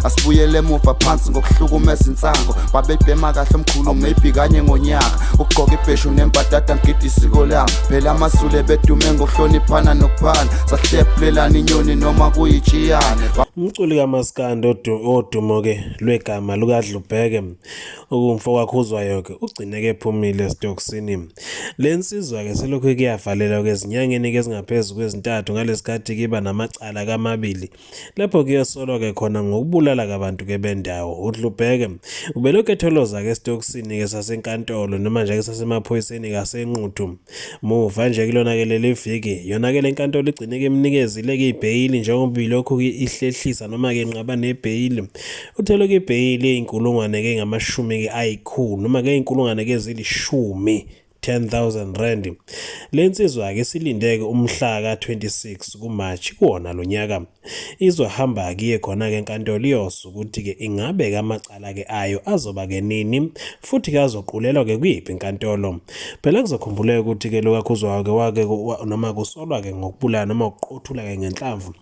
Asibuyele emuva phansi ngokuhlukumeza insango babebhema kahle omkhulu maybe kanye ngonyaka ugqoka ibheshu nembadada ngidi isiko lami phela amasule bedume ngokuhloniphana nokuphana sahlephulelana inyoni noma kuyijiyane. Umculi kaMaskandi odumo ke lwegama lukaDlubheke okumfo kwakhuzwayo ke ugcineke ephumile esitokisini. Le nsizwa ke selokhu kuyavalelwa kwezinyangeni ezingaphezulu kwezintathu ngalesikhathi kiba namacala kamabili lapho kuyosolwa ke khona ngokubulala kabantu ke bendawo. uDlubheke ubelokhu etholoza ke esitokisini ke sasenkantolo noma nje ke sasemaphoyiseni kaseNquthu. Muva nje kulona ke leli viki yona ke lenkantolo igcineke emnikezile ke ibhayili njengoba ilokhu ihlehlisa noma ke nqaba nebhayili. Uthelwe ke ibhayili eyinkulungwane ke ngamashumi ke ayikhulu noma ke inkulungwane ke ezilishumi 10,000 rand. Le nsizwa ke silindeke umhla ka-26 kuMashi kuwona lo nyaka. Izohamba kiye khona ke enkantolo iyosho ukuthi ke ingabe ke amacala ke ayo azoba ke nini futhi ke azoqulelwa ke kuyiphi inkantolo. Phela kuzokhumbuleka ukuthi ke lokakhuzwayo ke wake noma kusolwa ke ngokubulala noma ukuqothula ke ngenhlamvu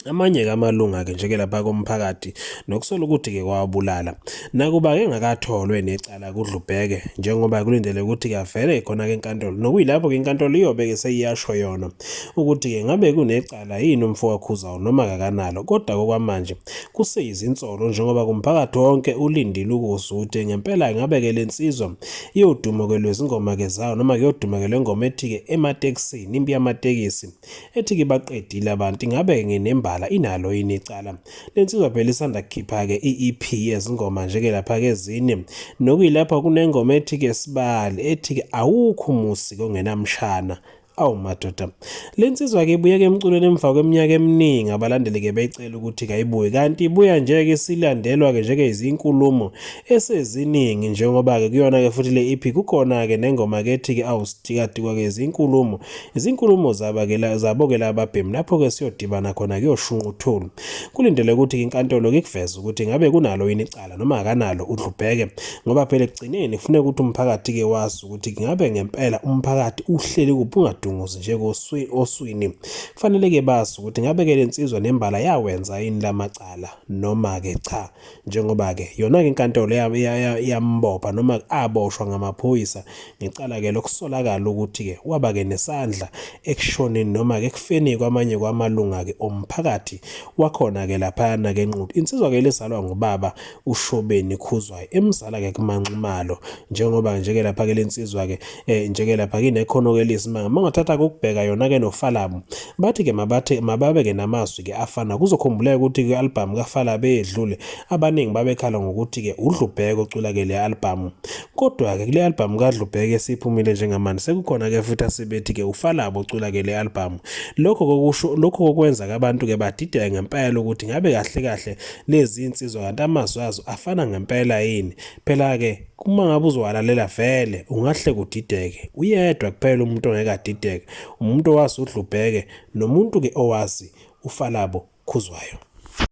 amanye kamalunga ke njeke lapha komphakathi nokusola ukuthi ke kwabulala. Nakuba ke ngakatholwe necala kuDlubheke njengoba kulindele ukuthi ke avele khona ke enkantolo nokuyilapho ke inkantolo iyobe ke seyiyasho yona ukuthi ke ngabe kunecala yini umfo wakhuzayo noma kakanalo. Kodwa okwamanje kuseyizinsolo njengoba kumphakathi wonke ulindile ukuzuthi ngempela ngabe ke lensizwa iyoduma ke lezingoma ke zayo noma kuyoduma ke lengoma ethi ke ematekisini impi yamatekisi ethi ke baqedile abantu ngabe ngenemba inalo yini icala. Lensizwa phela isanda kukhipha ke iEP yezingoma nje ke lapha ke zine nokuyilapha kunengoma ethi ke Sibali ethi ke awukho umusi kongenamshana. Awu madoda, lensizwa ke ibuye ke emculweni emva kweminyaka eminingi abalandeli ke beyicela ukuthi kayibuye kanti ibuya nje ke silandelwa ke njeke izinkulumo eseziningi njengoba ke kuyona ke futhi le EP kukhona ke nengoma ke ethi ke awusithikadikwa ke izinkulumo zaba ke zabo ke lababhemi lapho ke siyodibana khona kuyoshunquthula. Kulindele ukuthi inkantolo ke kuveze ukuthi ngabe kunalo yini icala noma akanalo uDlubheke ngoba phela ekugcineni kufanele ukuthi umphakathi ke wazi ukuthi ngabe ngempela umphakathi uhleli kuphi nje oswini. Kufanele ke bazi ukuthi ngabe ke lensizwa nembala yawenza yini lamacala noma ke cha njengoba ke yona ke inkantolo yambopha noma aboshwa ngamaphoyisa ngecala ke lokusolakala ukuthi ke waba ke nesandla ekushoneni noma ke kufeni kwamanye kwamalunga ke omphakathi wakhona ke lapha na ke eNquthu. Insizwa ke lesalwa ngubaba uShobeni Khuzwayo emzala ke kuManxumalo njengoba nje ke lapha ke lensizwa ke nje ke lapha kinekhono ke lesimanga thatha kokubheka yona ke noFalabo bathi ke mababe ke namazwi ke afana kuzokhumbuleka ukuthi ke album kaFalabo edlule abaningi babekhala ngokuthi ke uDlubheke ocula ke le album. Kodwa ke kule album kaDlubheke siphumile njengamanje sekukhona ke futhi asebethi ke uFalabo ocula ke le album. Lokho kokwenza ke abantu ke badideka ngempela ukuthi ngabe kahle lezi insizwa kanti amazwi azo afana ngempela yini. Phela ke uma ngabe uzwalalela vele ungahle kudideke uyedwa kuphela umuntu ongeke adideke umuntu owazi uDlubheke nomuntu ke owazi uFalabo Khuzwayo.